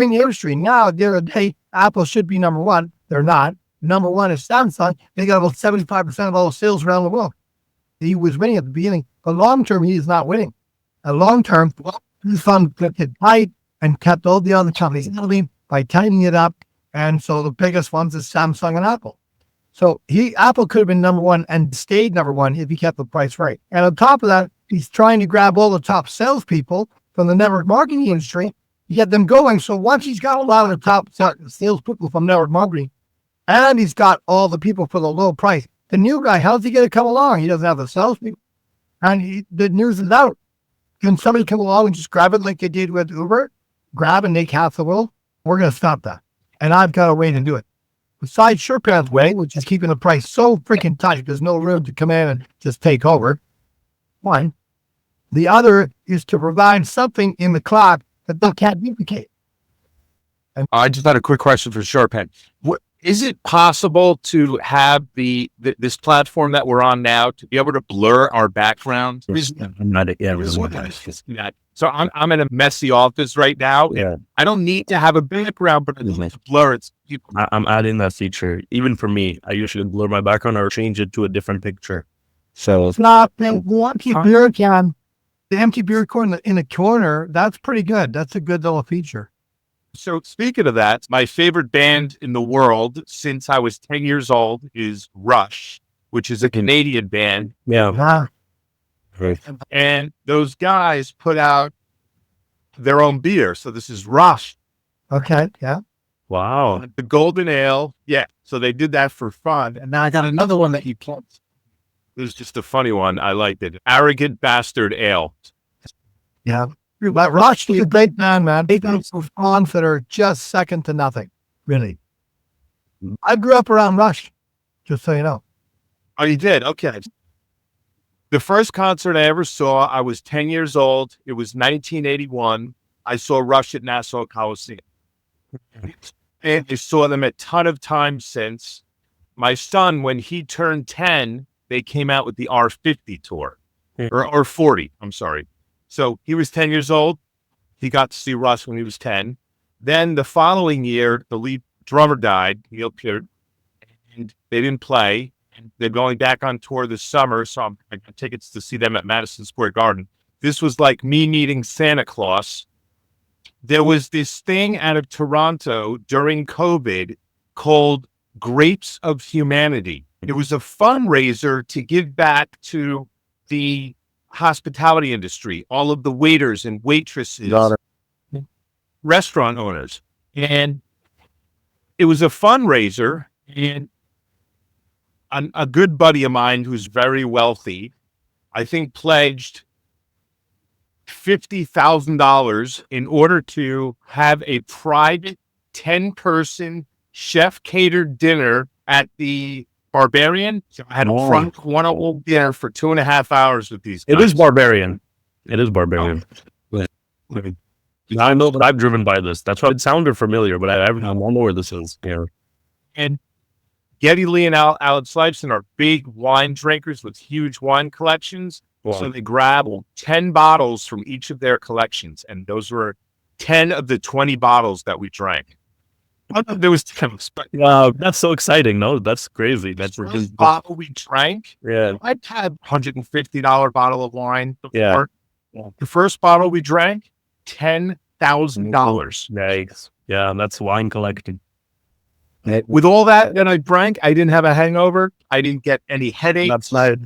in the industry. Now, the other day, Apple should be number one. They're not. Number one is Samsung. They got about 75% of all the sales around the world. He was winning at the beginning. But long term, he is not winning. Long term, his fund kept it tight and kept all the other companies by tightening it up. And so the biggest ones is Samsung and Apple. So Apple could have been number one and stayed number one if he kept the price right. And on top of that, he's trying to grab all the top salespeople from the network marketing industry to get them going. So once he's got a lot of the top salespeople from network marketing, and he's got all the people for the low price, the new guy, how's he going to come along? He doesn't have the salespeople. And the news is out. Can somebody come along and just grab it like they did with Uber? Grab and make half the world? We're going to stop that. And I've got a way to do it. Besides Shorupan's way, which is keeping the price so freaking tight, there's no room to come in and just take over. One. The other is to provide something in the cloud that they can't duplicate. And I just had a quick question for Shorupan. Is it possible to have this platform that we're on now to be able to blur our background? I'm not. So I'm in a messy office right now. Yeah. I don't need to have a background, but I need to blur it. I'm adding that feature. Even for me, I usually blur my background or change it to a different picture. So it's not the empty beer can. The empty beer can in the corner, that's pretty good. That's a good little feature. So speaking of that, my favorite band in the world since I was 10 years old is Rush, which is a Canadian band. Yeah. Right. And those guys put out their own beer. So this is Rush. Okay. Yeah. Wow. The Golden Ale. Yeah. So they did that for fun. And now I got another one that you plucked. It was just a funny one. I liked it. Arrogant Bastard Ale. Yeah. But Rush is a great band, man. They got some songs that are just second to nothing. Really. I grew up around Rush, just so you know. Oh, you did? Okay. The first concert I ever saw, I was 10 years old. It was 1981. I saw Rush at Nassau Coliseum. And I saw them a ton of times since. My son, when he turned 10, they came out with the R50 tour. Or 40, I'm sorry. So he was 10 years old. He got to see Rush when he was 10. Then the following year, the lead drummer died, Neil Peart, and they didn't play. And they're going back on tour this summer, so I got tickets to see them at Madison Square Garden. This was like me meeting Santa Claus. There was this thing out of Toronto during COVID called Grapes of Humanity. It was a fundraiser to give back to the hospitality industry, all of the waiters and waitresses, restaurant owners. And it was a fundraiser, and a good buddy of mine who's very wealthy, I think, pledged $50,000 in order to have a private 10-person chef catered dinner at the Barbarian. So I had a front one dinner for 2.5 hours with these guys. It is Barbarian. I know that I've driven by this. That's why it sounded familiar, but I don't know where this is. Yeah. And Geddy Lee and Alan Slipson are big wine drinkers with huge wine collections. Wow. So they grabbed 10 bottles from each of their collections. And those were 10 of the 20 bottles that we drank. There was 10. Wow, that's so exciting. No, that's crazy. That's the first bottle we drank. Yeah. I'd had $150 bottle of wine before. Yeah. The first bottle we drank, $10,000. Nice. Yeah, that's wine collecting. With all that I drank, I didn't have a hangover. I didn't get any headaches. That's not.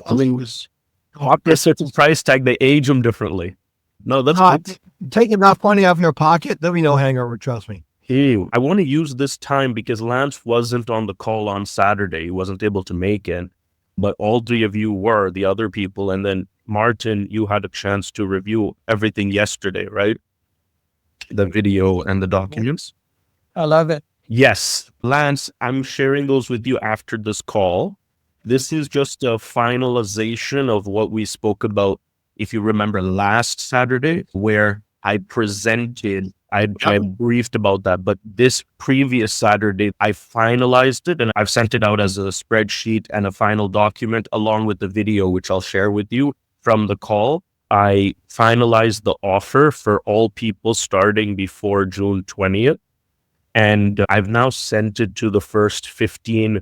I mean, it was after a certain price tag, they age them differently. No, that's good. Take enough money out of your pocket, there'll be no hangover, trust me. Hey, I want to use this time because Lance wasn't on the call on Saturday. He wasn't able to make it, but all three of you were, the other people. And then Martin, you had a chance to review everything yesterday, right? The video and the documents. I love it. Yes. Lance, I'm sharing those with you after this call. This is just a finalization of what we spoke about, if you remember, last Saturday, where I presented, I briefed about that, but this previous Saturday, I finalized it and I've sent it out as a spreadsheet and a final document along with the video, which I'll share with you from the call. I finalized the offer for all people starting before June 20th. And I've now sent it to the first 15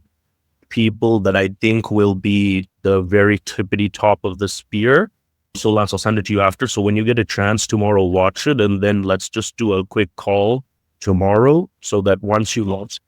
people that I think will be the very tippity top of the spear. So Lance, I'll send it to you after. So when you get a chance tomorrow, watch it. And then let's just do a quick call tomorrow so that once you launch,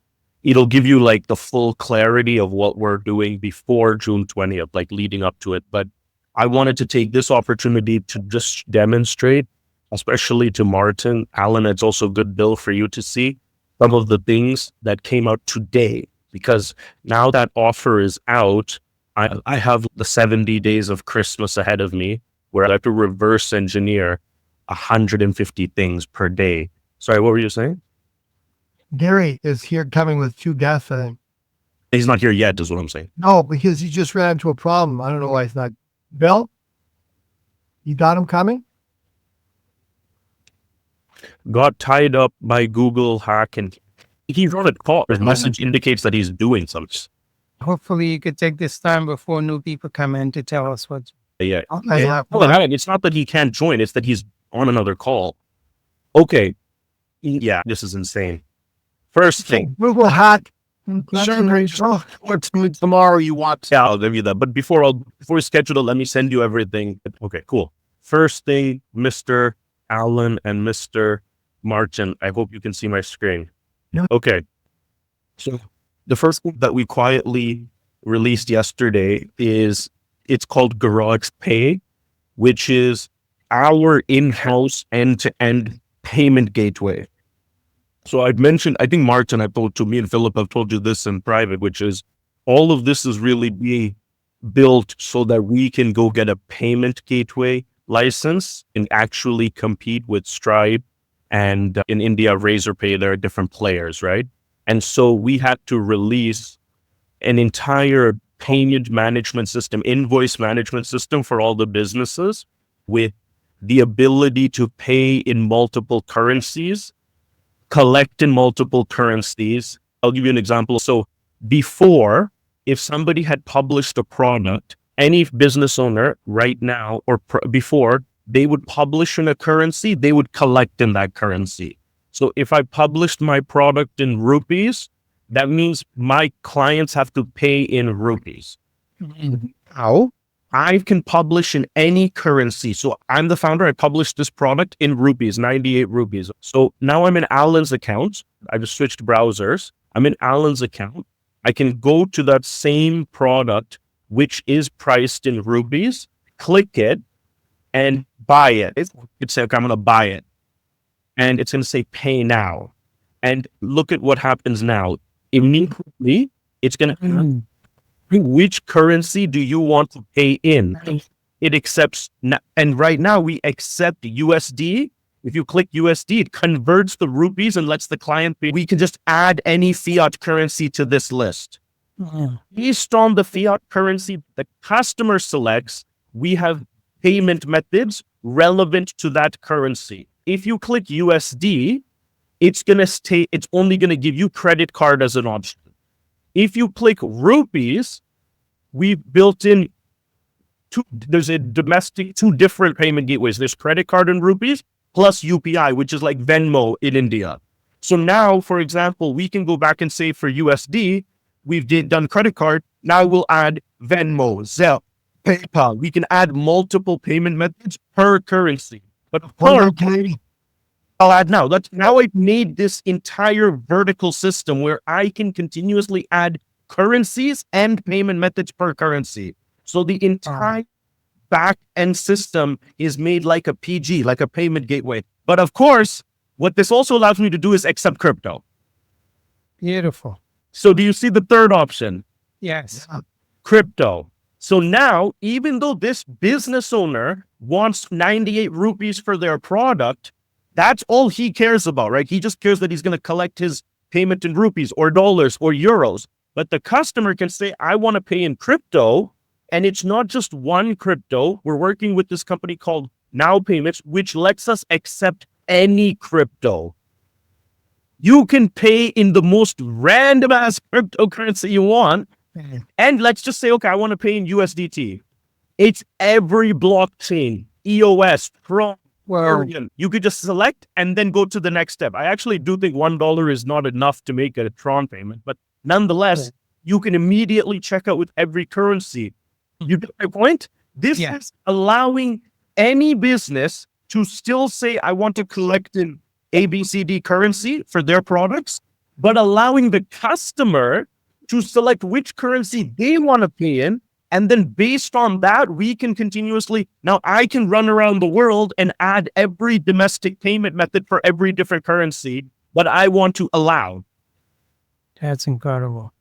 it'll give you like the full clarity of what we're doing before June 20th, like leading up to it. But I wanted to take this opportunity to just demonstrate, especially to Martin, Alan, it's also a good bill for you to see some of the things that came out today, because now that offer is out, I have the 70 days of Christmas ahead of me where I have to reverse engineer 150 things per day. Sorry, what were you saying? Gary is here coming with 2 guests, I think. He's not here yet, is what I'm saying. No, because he just ran into a problem. I don't know why he's not. Bill, you got him coming? Got tied up by Google hack and he's on a call. His message indicates that he's doing something. Hopefully you could take this time before new people come in to tell us what. Yeah. Yeah. It's not that he can't join, it's that he's on another call. Okay. Yeah, this is insane. First thing. Google hack. What's good tomorrow? You want? Yeah, I'll give you that. But before we schedule it, let me send you everything. Okay, cool. First thing, Mr. Allen and Mr. Martin. I hope you can see my screen. Yeah. Okay. So the first thing that we quietly released yesterday is it's called Garage Pay, which is our in-house end-to-end payment gateway. So I've mentioned, I think Martin, me and Philip have told you this in private, which is all of this is really being built so that we can go get a payment gateway license and actually compete with Stripe and in India, Razorpay. There are different players, right? And so we had to release an entire payment management system, invoice management system for all the businesses with the ability to pay in multiple currencies, collect in multiple currencies. I'll give you an example. So before, if somebody had published a product, any business owner right now or before, they would publish in a currency, they would collect in that currency. So if I published my product in rupees, that means my clients have to pay in rupees. Now, I can publish in any currency. So I'm the founder. I published this product in rupees, 98 rupees. So now I'm in Alan's account. I just switched browsers. I'm in Alan's account. I can go to that same product, which is priced in rupees, click it and buy it. It's like, I'm going to buy it. And it's going to say pay now. And look at what happens now. Immediately, it's going to which currency do you want to pay in? It accepts, and right now we accept USD. If you click USD, it converts the rupees and lets the client pay. We can just add any fiat currency to this list. Based on the fiat currency the customer selects, we have payment methods relevant to that currency. If you click USD, it's only going to give you credit card as an option. If you click rupees, we've built in two different payment gateways. There's credit card and rupees plus UPI, which is like Venmo in India. So now, for example, we can go back and say for USD, we've done credit card. Now we'll add Venmo, Zelle, PayPal. We can add multiple payment methods per currency. But of course, I'll add now. Now I've made this entire vertical system where I can continuously add currencies and payment methods per currency. So the entire back end system is made like a PG, like a payment gateway. But of course, what this also allows me to do is accept crypto. Beautiful. So do you see the third option? Yes. Crypto. So now, even though this business owner wants 98 rupees for their product, that's all he cares about, right? He just cares that he's going to collect his payment in rupees or dollars or euros. But the customer can say, I want to pay in crypto. And it's not just one crypto. We're working with this company called Now Payments, which lets us accept any crypto. You can pay in the most random ass cryptocurrency you want. And let's just say, okay, I want to pay in USDT. It's every blockchain. EOS, Pro, Well, Orion. You could just select and then go to the next step. I actually do think $1 is not enough to make a Tron payment, but nonetheless, Right. you can immediately check out with every currency. You get my point? This Yeah. is allowing any business to still say, I want to collect in ABCD currency for their products, but allowing the customer to select which currency they want to pay in. And then based on that, we can continuously, now I can run around the world and add every domestic payment method for every different currency that I want to allow. that's incredible.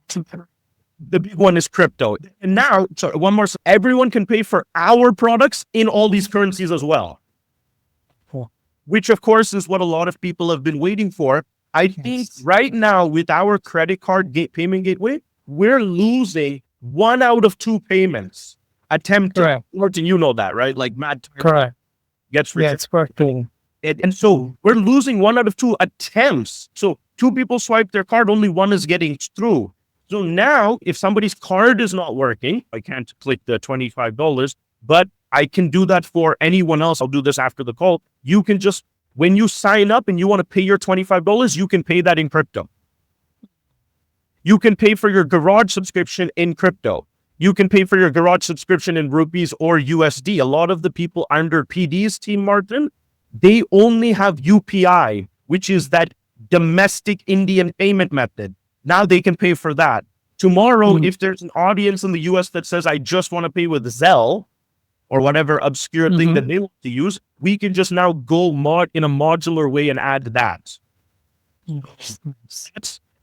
The big one is crypto. And now, sorry, one more. Everyone can pay for our products in all these currencies as well. Cool. Which, of course, is what a lot of people have been waiting for. I think right now, with our credit card payment gateway, we're losing 1 out of 2 payments attempted. Correct. Martin, you know that, right? Like Matt Correct. gets Yeah, rejected. it's working. And so we're losing 1 out of 2 attempts. So 2 people swipe their card, only 1 is getting through. So now if somebody's card is not working, I can't click the $25, but I can do that for anyone else. I'll do this after the call. You can just, when you sign up and you want to pay your $25, you can pay that in crypto. You can pay for your garage subscription in crypto. You can pay for your garage subscription in rupees or USD. A lot of the people under PD's team, Martin, they only have UPI, which is that domestic Indian payment method. Now they can pay for that. Tomorrow, if there's an audience in the US that says, I just want to pay with Zelle or whatever obscure thing that they want to use, we can just now go in a modular way and add that.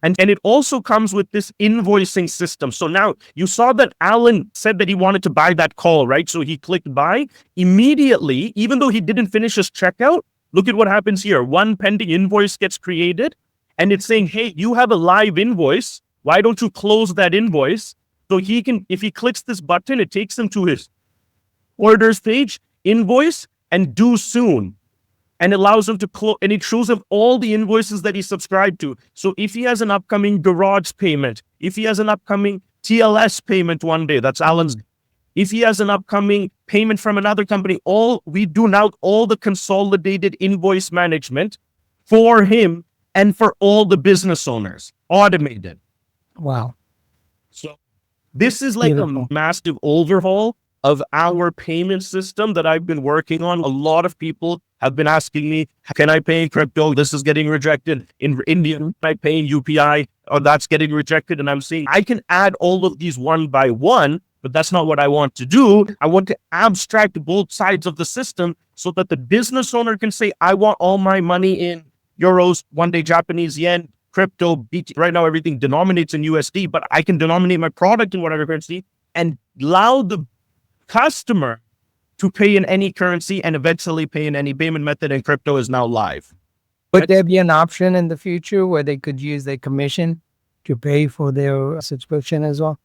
And it also comes with this invoicing system. So now you saw that Alan said that he wanted to buy that call, right? So he clicked buy immediately, even though he didn't finish his checkout. Look at what happens here. 1 pending invoice gets created and it's saying, hey, you have a live invoice. Why don't you close that invoice? So he can, if he clicks this button, it takes him to his orders page, invoice, and due soon. And allows him to close, and it shows him all the invoices that he subscribed to. So if he has an upcoming garage payment, if he has an upcoming TLS payment one day, that's Alan's. If he has an upcoming payment from another company, we do now all the consolidated invoice management for him and for all the business owners, automated. Wow. So this is like Beautiful. a massive overhaul of our payment system that I've been working on. A lot of people have been asking me, can I pay in crypto? This is getting rejected. In India, can I pay in UPI? Or that's getting rejected. And I'm saying I can add all of these one by one, but that's not what I want to do. I want to abstract both sides of the system so that the business owner can say, I want all my money in euros, one day Japanese yen, crypto, BT. Right now, everything denominates in USD, but I can denominate my product in whatever currency and allow the customer to pay in any currency and eventually pay in any payment method, and crypto is now live. Would there be an option in the future where they could use their commission to pay for their subscription as well?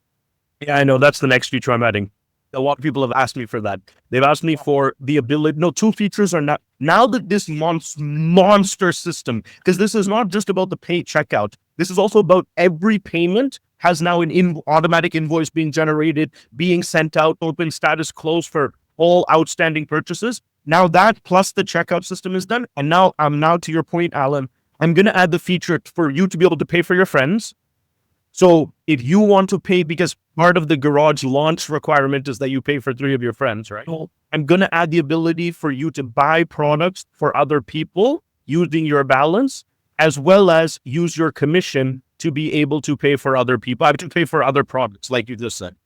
Yeah, I know. That's the next feature I'm adding. A lot of people have asked me for that. They've asked me for the ability. No, 2 features are not. Now that this monster system, because this is not just about the pay checkout. This is also about every payment has now an automatic invoice being generated, being sent out, open status closed for all outstanding purchases. Now that plus the checkout system is done. And now to your point, Alan, I'm going to add the feature for you to be able to pay for your friends. So if you want to pay, because part of the garage launch requirement is that you pay for 3 of your friends, right? I'm going to add the ability for you to buy products for other people using your balance, as well as use your commission to be able to pay for other people, to pay for other products, like you just said.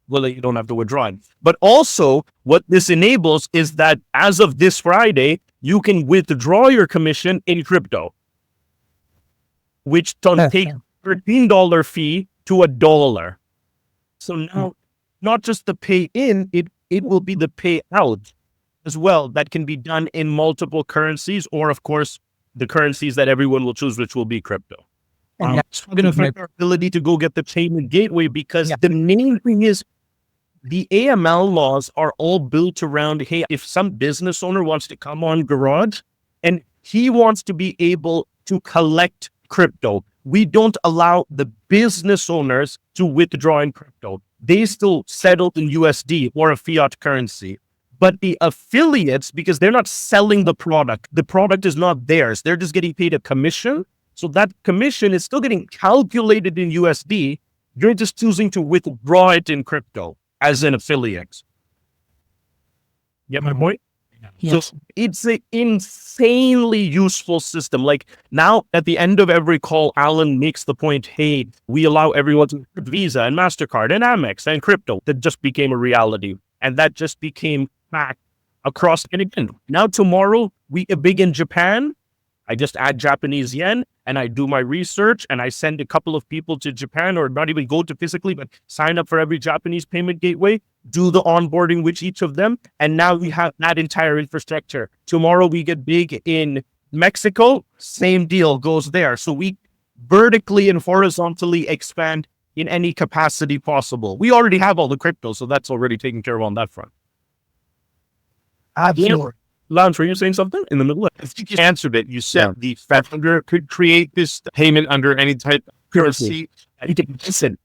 Well, you don't have to withdraw it. But also what this enables is that as of this Friday, you can withdraw your commission in crypto, which takes $13 fee to $1. So now not just the pay in, it will be the pay out as well. That can be done in multiple currencies, or of course, the currencies that everyone will choose, which will be crypto. So I'm going to find our ability to go get the payment gateway, because the main thing is the AML laws are all built around, hey, if some business owner wants to come on Garage and he wants to be able to collect crypto, we don't allow the business owners to withdraw in crypto. They still settle in USD or a fiat currency. But the affiliates, because they're not selling the product is not theirs. They're just getting paid a commission. So that commission is still getting calculated in USD. You're just choosing to withdraw it in crypto as an affiliate. Get my point? Yes. So it's an insanely useful system. Like now at the end of every call, Alan makes the point, hey, we allow everyone to Visa and MasterCard and Amex and crypto. That just became a reality. And that just became fact across. And again, now tomorrow, we big in Japan. I just add Japanese yen and I do my research and I send a couple of people to Japan, or not even go to physically, but sign up for every Japanese payment gateway, do the onboarding with each of them. And now we have that entire infrastructure. Tomorrow we get big in Mexico, same deal goes there. So we vertically and horizontally expand in any capacity possible. We already have all the crypto, so that's already taken care of on that front. Absolutely. Lance, were you saying something in the middle? I think you answered it. You said the founder could create this payment under any type of currency. Listen,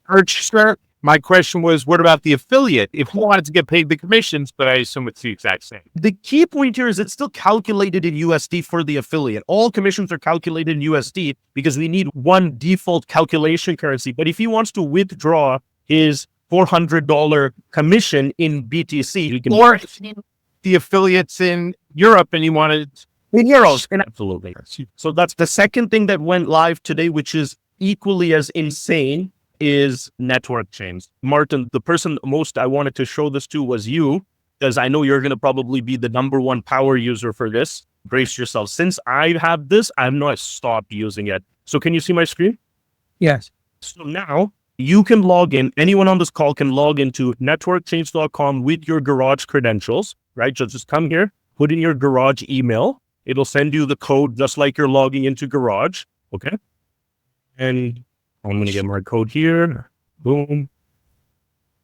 Purchaser. My question was, what about the affiliate? If he wanted to get paid the commissions, but I assume it's the exact same. the key point here is it's still calculated in USD for the affiliate. All commissions are calculated in USD because we need one default calculation currency. But if he wants to withdraw his $400 commission in BTC, we can Or if the affiliates in Europe and you wanted in euros. And absolutely. So that's the second thing that went live today, which is equally as insane, is network chains. Martin, the person most I wanted to show this to was you, because I know you're going to probably be the number one power user for this. Brace yourself. Since I have this, I've not stopped using it. So can you see my screen? Yes. So now you can log in. Anyone on this call can log into networkchains.com with your garage credentials, right? So just come here, put in your garage email. It'll send you the code just like you're logging into garage. Okay. And I'm going to get my code here. Boom.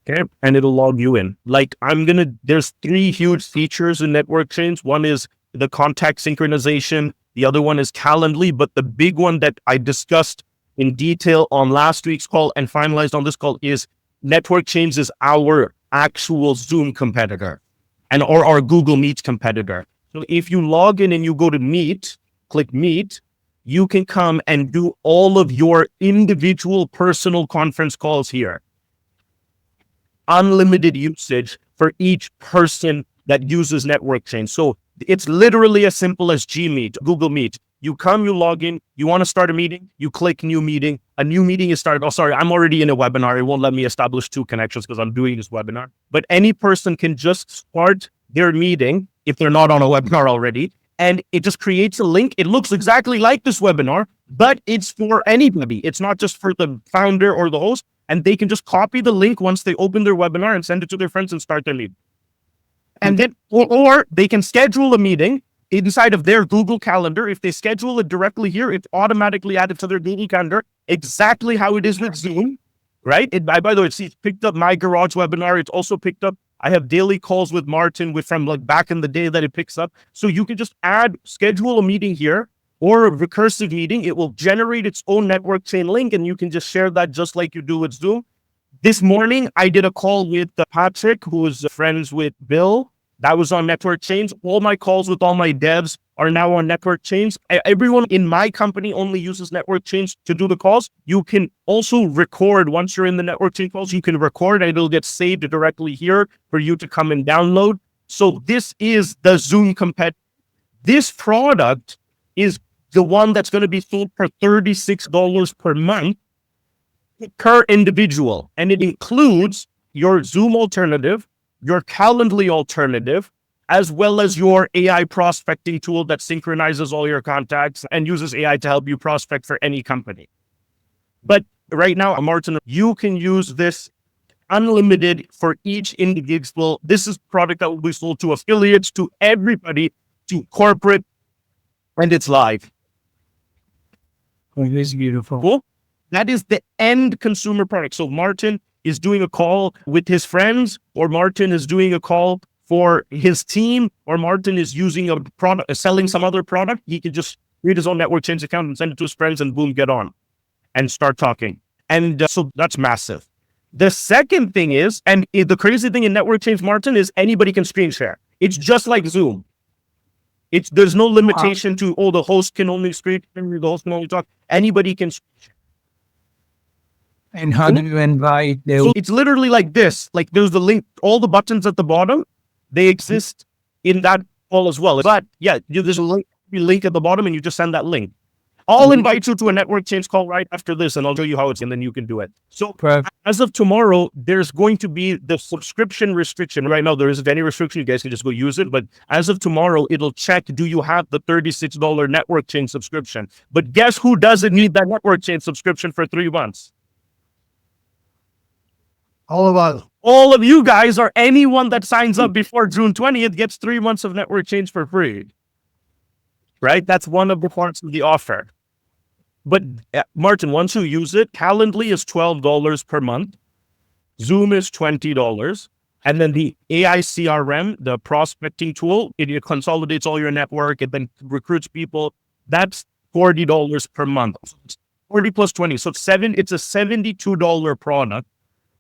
Okay. And it'll log you in. Like there's 3 huge features in network chains. One is the contact synchronization. The other one is Calendly. But the big one that I discussed in detail on last week's call and finalized on this call is network chains is our actual Zoom competitor or our Google Meet competitor. So if you log in and you go to Meet, click Meet, you can come and do all of your individual personal conference calls here. Unlimited usage for each person that uses network chain. So it's literally as simple as Gmeet, Google Meet. You come, you log in, you want to start a meeting, you click new meeting, a new meeting is started. Oh, sorry, I'm already in a webinar. It won't let me establish 2 connections because I'm doing this webinar. But any person can just start their meeting if they're not on a webinar already. And it just creates a link. It looks exactly like this webinar, but it's for anybody. It's not just for the founder or the host. And they can just copy the link once they open their webinar and send it to their friends and start their meeting. And then, or they can schedule a meeting inside of their Google Calendar. If they schedule it directly here, it's automatically added to their Google Calendar, exactly how it is with Zoom, right? By the way, it's picked up my garage webinar. It's also picked up. I have daily calls with Martin from like back in the day that it picks up. So you can just schedule a meeting here or a recursive meeting. It will generate its own network chain link and you can just share that just like you do with Zoom. This morning, I did a call with Patrick, who is friends with Bill. That was on network chains. All my calls with all my devs are now on network chains. Everyone in my company only uses network chains to do the calls. You can also record once you're in the network chain calls. You can record and it'll get saved directly here for you to come and download. So this is the Zoom competitor. This product is the one that's going to be sold for $36 per month per individual. And it includes your Zoom alternative, your Calendly alternative, as well as your AI prospecting tool that synchronizes all your contacts and uses AI to help you prospect for any company. But right now, Martin, you can use this unlimited for each individual. This is a product that will be sold to affiliates, to everybody, to corporate, and it's live. Oh, it is beautiful. Cool. That is the end consumer product. So Martin is doing a call with his friends, or Martin is doing a call for his team, or Martin is using a product, selling some other product. He can just create his own network chains account and send it to his friends and boom, get on and start talking. And so that's massive. The second thing is, and the crazy thing in network chains, Martin, is anybody can screen share. It's just like Zoom. There's no limitation to, the host can only screen share, the host can only talk. Anybody can screen share. And how do you invite So it's literally like this. Like there's the link, all the buttons at the bottom, they exist in that call as well. But yeah, there's a link at the bottom and you just send that link. I'll invite you to a network change call right after this and I'll show you how it's, and then you can do it. So as of tomorrow, there's going to be the subscription restriction. Right now, there isn't any restriction. You guys can just go use it. But as of tomorrow, it'll check, do you have the $36 network change subscription? But guess who doesn't need that network change subscription for 3 months? All of us. All of you guys, or anyone that signs up before June 20th gets 3 months of network change for free. Right? That's one of the parts of the offer. But Martin, once you use it, Calendly is $12 per month. Zoom is $20. And then the AI CRM, the prospecting tool, it consolidates all your network and then recruits people. That's $40 per month. 40 plus 20. So it's a $72 product.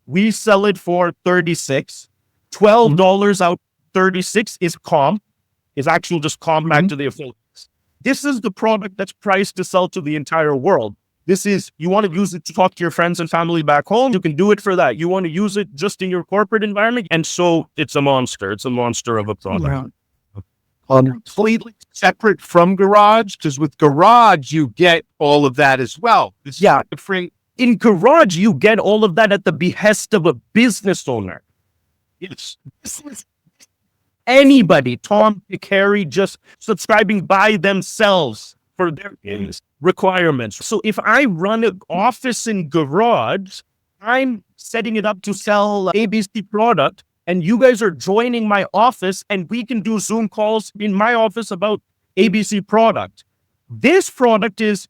We sell it for $36. $12 out 36 is comp, is actual just comp back to the affiliates. This is the product that's priced to sell to the entire world. This is, you want to use it to talk to your friends and family back home, you can do it for that. You want to use it just in your corporate environment. And so it's a monster. It's a monster of a product. Completely separate from Garage, because with Garage, you get all of that as well. Free. In Garage, you get all of that at the behest of a business owner. Yes. Anybody, Tom, Dick, Harry, just subscribing by themselves for their requirements. So if I run an office in Garage, I'm setting it up to sell ABC product, and you guys are joining my office, and we can do Zoom calls in my office about ABC product. This product is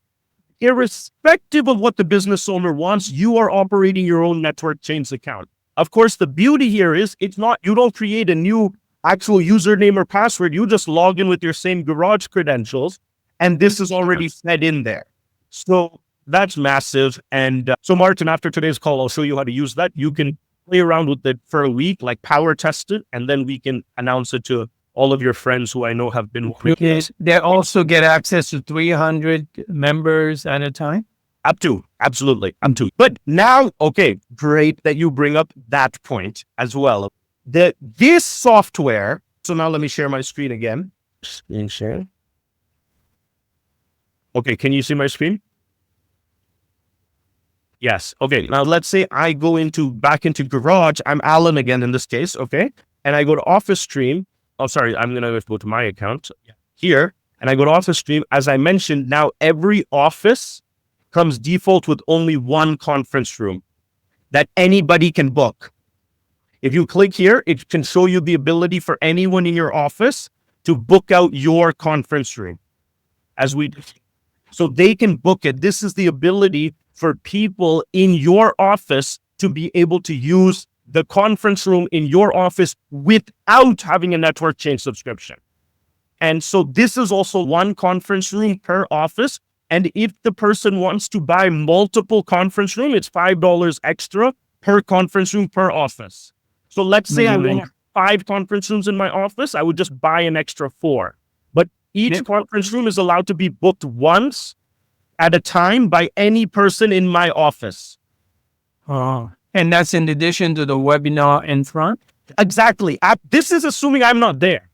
irrespective of what the business owner wants. You are operating your own network chains account. Of course, the beauty here is you don't create a new actual username or password. You just log in with your same Garage credentials, and this is already set in there. So that's massive. And so Martin, after today's call, I'll show you how to use that. You can play around with it for a week, like power test it, and then we can announce it to all of your friends who I know have been. They also get access to 300 members at a time? Absolutely. But now, okay, great that you bring up that point as well. This software, so now let me share my screen again. Screen share. Okay, can you see my screen? Yes. Okay, now let's say I go back into Garage. I'm Alan again in this case, okay? And I go to Office Stream. Oh, sorry, I'm going to go to my account here. And I go to Office Stream. As I mentioned, now every office comes default with only one conference room that anybody can book. If you click here, it can show you the ability for anyone in your office to book out your conference room so they can book it. This is the ability for people in your office to be able to use the conference room in your office without having a network change subscription. And so this is also one conference room per office. And if the person wants to buy multiple conference room, it's $5 extra per conference room per office. So let's say I want 5 conference rooms in my office, I would just buy an extra 4. But each conference room is allowed to be booked once at a time by any person in my office. And that's in addition to the webinar in front? Exactly. This is assuming I'm not there.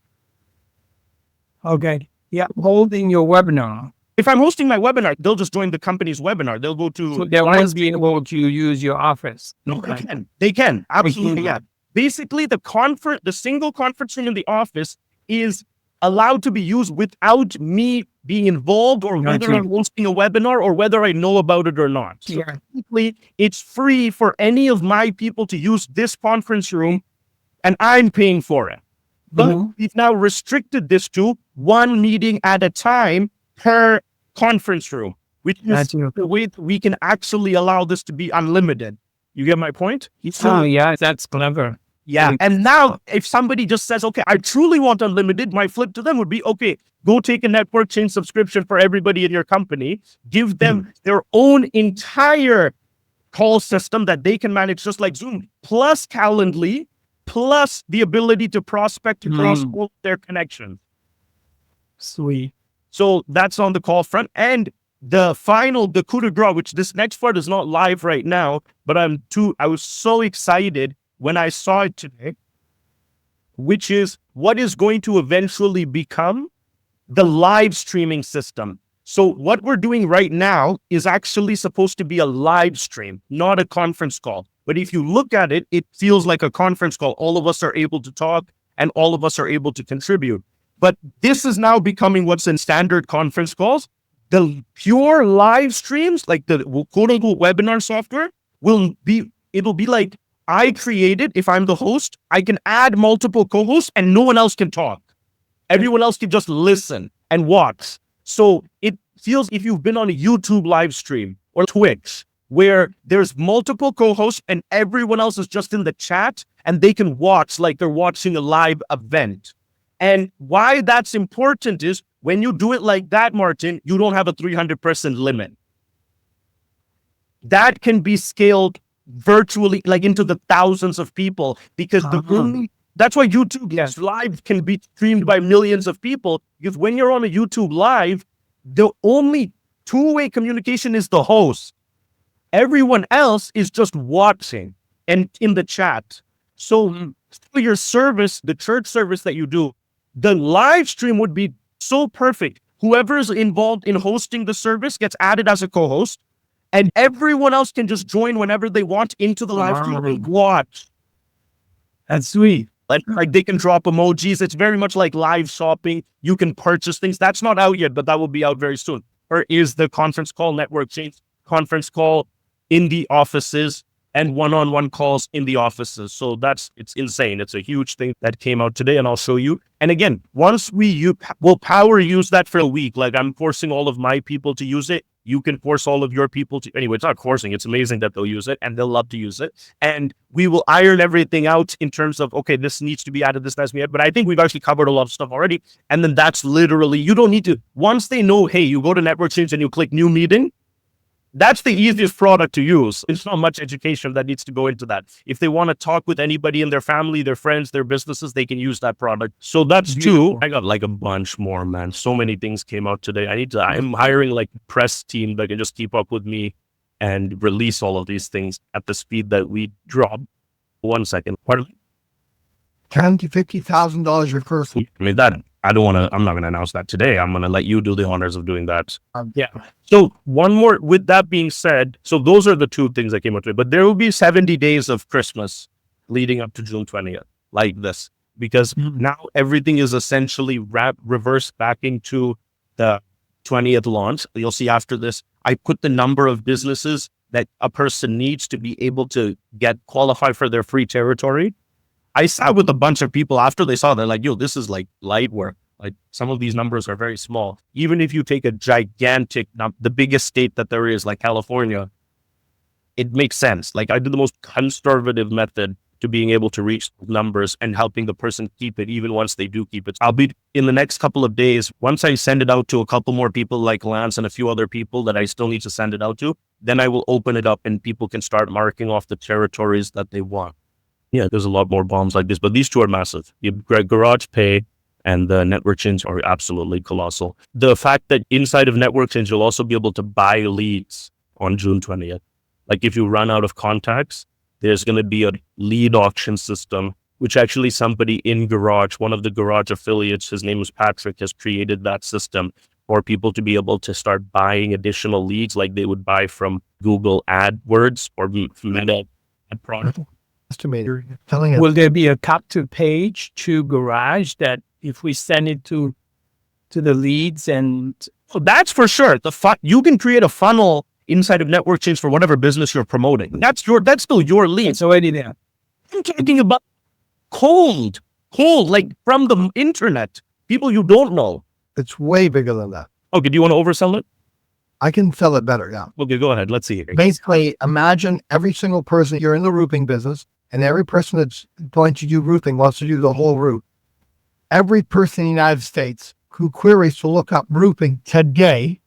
Okay. Yeah, holding your webinar. If I'm hosting my webinar, they'll just join the company's webinar. They'll go to... So they won't be able to use your office. No, they can. Absolutely, yeah. Basically, the single conference room in the office is allowed to be used without me being involved, or whether I'm hosting a webinar or whether I know about it or not. So basically, it's free for any of my people to use this conference room, and I'm paying for it. But we've now restricted this to 1 meeting at a time per conference room, which is the way we can actually allow this to be unlimited. You get my point? Oh, yeah, that's clever. Yeah. And now if somebody just says, okay, I truly want unlimited, my flip to them would be, okay, go take a network change subscription for everybody in your company, give them their own entire call system that they can manage just like Zoom, plus Calendly, plus the ability to prospect across all their connections. Sweet. So that's on the call front. And the coup de grace, which this next part is not live right now, but I was so excited when I saw it today, which is what is going to eventually become the live streaming system. So what we're doing right now is actually supposed to be a live stream, not a conference call. But if you look at it, it feels like a conference call. All of us are able to talk and all of us are able to contribute. But this is now becoming what's in standard conference calls. The pure live streams, like the quote unquote webinar software, it'll be like I created, if I'm the host, I can add multiple co-hosts and no one else can talk. Everyone else can just listen and watch. So it feels, if you've been on a YouTube live stream or Twitch, where there's multiple co-hosts and everyone else is just in the chat and they can watch like they're watching a live event. And why that's important is when you do it like that, Martin, you don't have a 300-person limit. That can be scaled virtually like into the thousands of people, because that's why YouTube live can be streamed by millions of people, because when you're on a YouTube live, the only two-way communication is the host. Everyone else is just watching and in the chat. So for your service, the church service that you do, the live stream would be so perfect. Whoever is involved in hosting the service gets added as a co-host, and everyone else can just join whenever they want into the live stream and watch. That's sweet. Like they can drop emojis. It's very much like live shopping. You can purchase things. That's not out yet, but that will be out very soon. Or is the conference call network change, conference call in the offices and one-on-one calls in the offices. So it's insane. It's a huge thing that came out today, and I'll show you. And again, once we'll power use that for a week. Like I'm forcing all of my people to use it. You can force all of your people to, anyway, it's not forcing. It's amazing that they'll use it and they'll love to use it. And we will iron everything out in terms of, okay, this needs to be added, this needs to be added. But I think we've actually covered a lot of stuff already. And then that's literally, you don't need to, once they know, hey, you go to Network Change and you click new meeting, that's the easiest product to use. It's not much education that needs to go into that. If they want to talk with anybody in their family, their friends, their businesses, they can use that product. So that's two. I got like a bunch more, man. So many things came out today. I'm hiring like a press team that can just keep up with me and release all of these things at the speed that we drop. 1 second. Pardon me? $10,000 to $50,000 your first week. I mean, I'm not going to announce that today. I'm going to let you do the honors of doing that. Yeah. So one more, with that being said, so those are the two things that came out today, but there will be 70 days of Christmas leading up to June 20th, like this, because now everything is essentially reversed back into the 20th launch. You'll see after this, I put the number of businesses that a person needs to be able to get qualified for their free territory. I sat with a bunch of people after they saw that, like, yo, this is like light work. Like some of these numbers are very small. Even if you take a gigantic, the biggest state that there is, like California, it makes sense. Like I did the most conservative method to being able to reach numbers and helping the person keep it, even once they do keep it. I'll be in the next couple of days, once I send it out to a couple more people like Lance and a few other people that I still need to send it out to, then I will open it up and people can start marking off the territories that they want. Yeah, there's a lot more bombs like this, but these two are massive. The Garage Pay and the Network Change are absolutely colossal. The fact that inside of Network Change, you'll also be able to buy leads on June 20th. Like if you run out of contacts, there's going to be a lead auction system, which actually somebody in Garage, one of the Garage affiliates, his name is Patrick, has created that system for people to be able to start buying additional leads like they would buy from Google AdWords or Meta ad product. Estimator telling us. Will there be a capture page to Garage that if we send it to the leads and that's for sure. You can create a funnel inside of Network Change for whatever business you're promoting. That's still your lead. it's already there? I'm talking about cold, like from the internet, people you don't know. It's way bigger than that. Okay, do you want to oversell it? I can sell it better, yeah. Okay, go ahead. Let's see it. Basically, imagine every single person, you're in the roofing business, and every person that's going to do roofing wants to do the whole roof. Every person in the United States who queries to look up roofing today,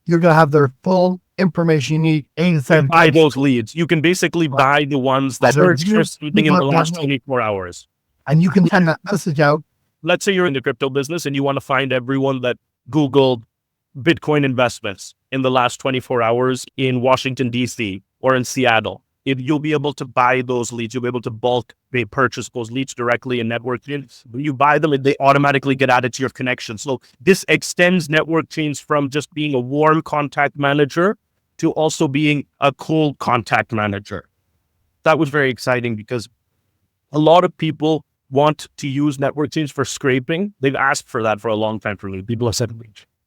you're going to have their full information you need 8 to 7 Buy times. those leads. You can basically buy the ones that So are you- interesting in you the last want- 24 hours. And you can send that message out. Let's say you're in the crypto business and you want to find everyone that Googled Bitcoin investments in the last 24 hours in Washington, D.C. or in Seattle. You'll be able to buy those leads. You'll be able to bulk purchase those leads directly in network chains. When you buy them, they automatically get added to your connection. So this extends network chains from just being a warm contact manager to also being a cold contact manager. That was very exciting because a lot of people want to use network chains for scraping. They've asked for that for a long time for me. People have said,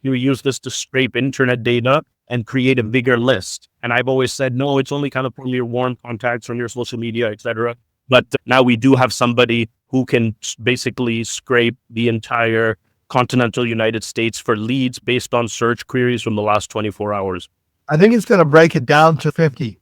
you use this to scrape internet data and create a bigger list. And I've always said, no, it's only kind of from your warm contacts, from your social media, etc. But now we do have somebody who can basically scrape the entire continental United States for leads based on search queries from the last 24 hours. I think it's going to break it down to 50.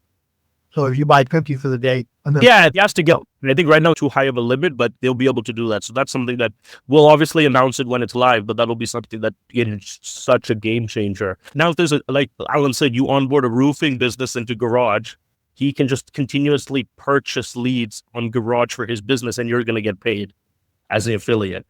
So if you buy 50 for the day, and then Yeah, it has to go. And I think right now too high of a limit, but they'll be able to do that. So that's something that we'll obviously announce it when it's live, but that'll be something that is such a game changer. Now, if there's like Alan said, you onboard a roofing business into Garage, he can just continuously purchase leads on Garage for his business and you're going to get paid as an affiliate,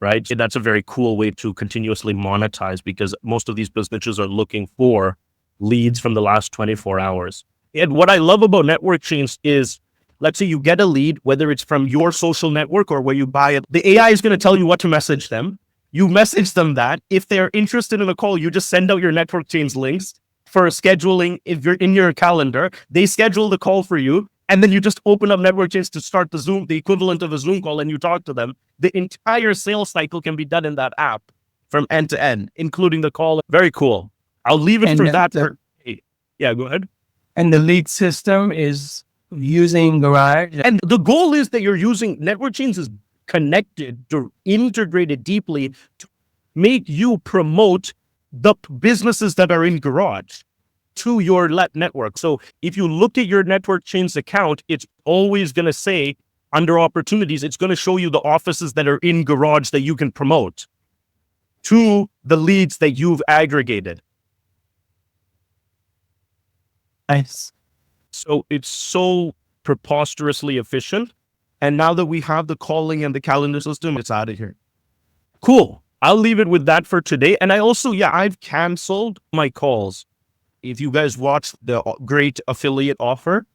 right? And that's a very cool way to continuously monetize because most of these businesses are looking for leads from the last 24 hours. And what I love about network chains is, let's say you get a lead, whether it's from your social network or where you buy it, the AI is going to tell you what to message them. You message them that. If they're interested in a call, you just send out your network chains links for scheduling. If you're in your calendar, they schedule the call for you. And then you just open up network chains to start the Zoom, the equivalent of a Zoom call, and you talk to them. The entire sales cycle can be done in that app from end to end, including the call. Very cool. I'll leave it And for the- that. the- Yeah, go ahead. And the lead system is using Garage. And the goal is that you're using network chains is connected to integrated deeply to make you promote the businesses that are in Garage to your network. So if you look at your network chains account, it's always going to say under opportunities, it's going to show you the offices that are in Garage that you can promote to the leads that you've aggregated. Nice. So it's so preposterously efficient. And now that we have the calling and the calendar system, it's out of here. Cool. I'll leave it with that for today. And I also, I've canceled my calls. If you guys watched the great affiliate offer,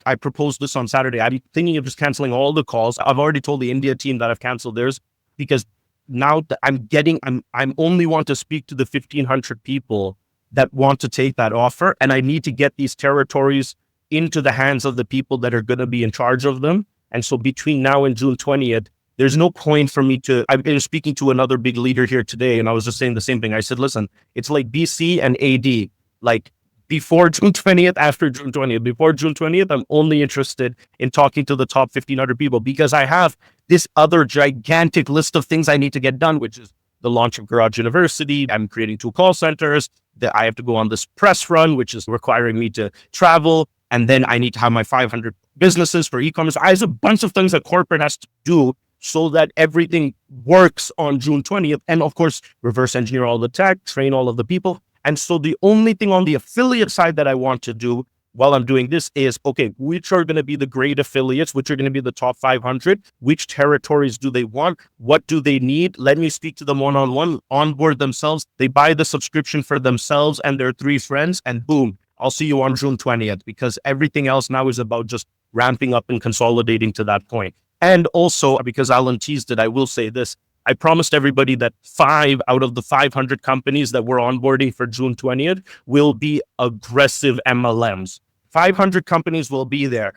I proposed this on Saturday. I'm thinking of just canceling all the calls. I've already told the India team that I've canceled theirs because now that I'm only want to speak to the 1,500 people that want to take that offer. And I need to get these territories into the hands of the people that are going to be in charge of them. And so between now and June 20th, there's no point for me to, I've been speaking to another big leader here today, and I was just saying the same thing. I said, listen, it's like BC and AD, like before June 20th, after June 20th. Before June 20th, I'm only interested in talking to the top 1,500 people because I have this other gigantic list of things I need to get done, which is the launch of Garage University. I'm creating 2 call centers. That I have to go on this press run, which is requiring me to travel. And then I need to have my 500 businesses for e-commerce. I have a bunch of things that corporate has to do so that everything works on June 20th. And of course, reverse engineer all the tech, train all of the people. And so the only thing on the affiliate side that I want to do while I'm doing this is, okay, which are going to be the great affiliates, which are going to be the top 500, which territories do they want, what do they need? Let me speak to them one-on-one, onboard themselves. They buy the subscription for themselves and their 3 friends, and boom, I'll see you on June 20th, because everything else now is about just ramping up and consolidating to that point. And also, because Alan teased it, I will say this. I promised everybody that 5 out of the 500 companies that we're onboarding for June 20th will be aggressive MLMs. 500 companies will be there.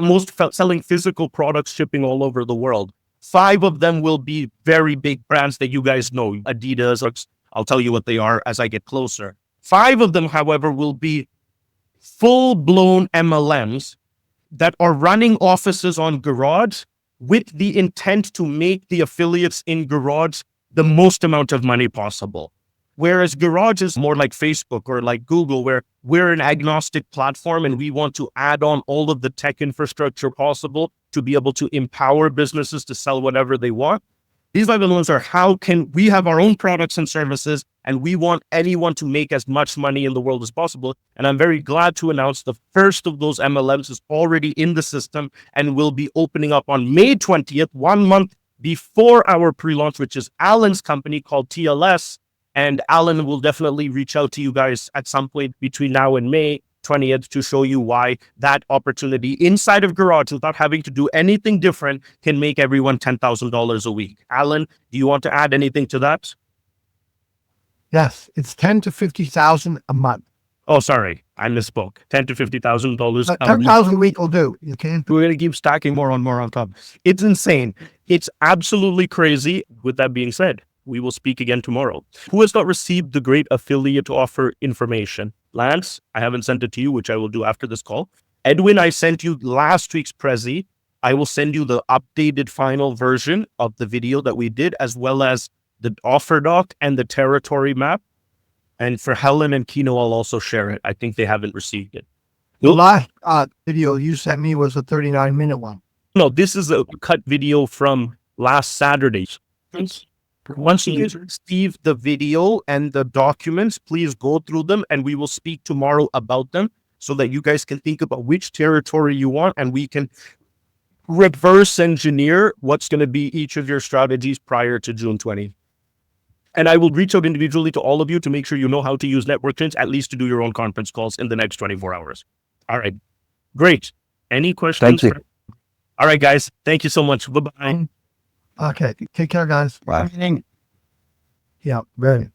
Most selling physical products, shipping all over the world. 5 of them will be very big brands that you guys know. Adidas, I'll tell you what they are as I get closer. 5 of them, however, will be full-blown MLMs that are running offices on Garage with the intent to make the affiliates in Garage the most amount of money possible. Whereas Garage is more like Facebook or like Google, where we're an agnostic platform and we want to add on all of the tech infrastructure possible to be able to empower businesses to sell whatever they want. These 5 elements are how can we have our own products and services, and we want anyone to make as much money in the world as possible. And I'm very glad to announce the first of those MLMs is already in the system and will be opening up on May 20th, 1 month before our pre-launch, which is Alan's company called TLS. And Alan will definitely reach out to you guys at some point between now and May 20th to show you why that opportunity inside of Garage, without having to do anything different, can make everyone $10,000 a week. Alan, do you want to add anything to that? Yes, it's 10 to 50,000 a month. Oh, sorry, I misspoke. $10,000 to $50,000 a month. 10,000 a week will do. You can't. We're going to keep stacking more and more on top. It's insane. It's absolutely crazy. With that being said, we will speak again tomorrow. Who has not received the great affiliate offer information? Lance, I haven't sent it to you, which I will do after this call. Edwin, I sent you last week's Prezi. I will send you the updated final version of the video that we did, as well as the offer doc and the territory map. And for Helen and Kino, I'll also share it. I think they haven't received it. The last video you sent me was a 39-minute one. No, this is a cut video from last Saturday. Once you receive the video and the documents, please go through them and we will speak tomorrow about them so that you guys can think about which territory you want and we can reverse engineer what's going to be each of your strategies prior to June 20. And I will reach out individually to all of you to make sure you know how to use network chains, at least to do your own conference calls in the next 24 hours. All right. Great. Any questions? Thank you. All right, guys. Thank you so much. Bye-bye. Okay, take care, guys. Bye. Yeah, very.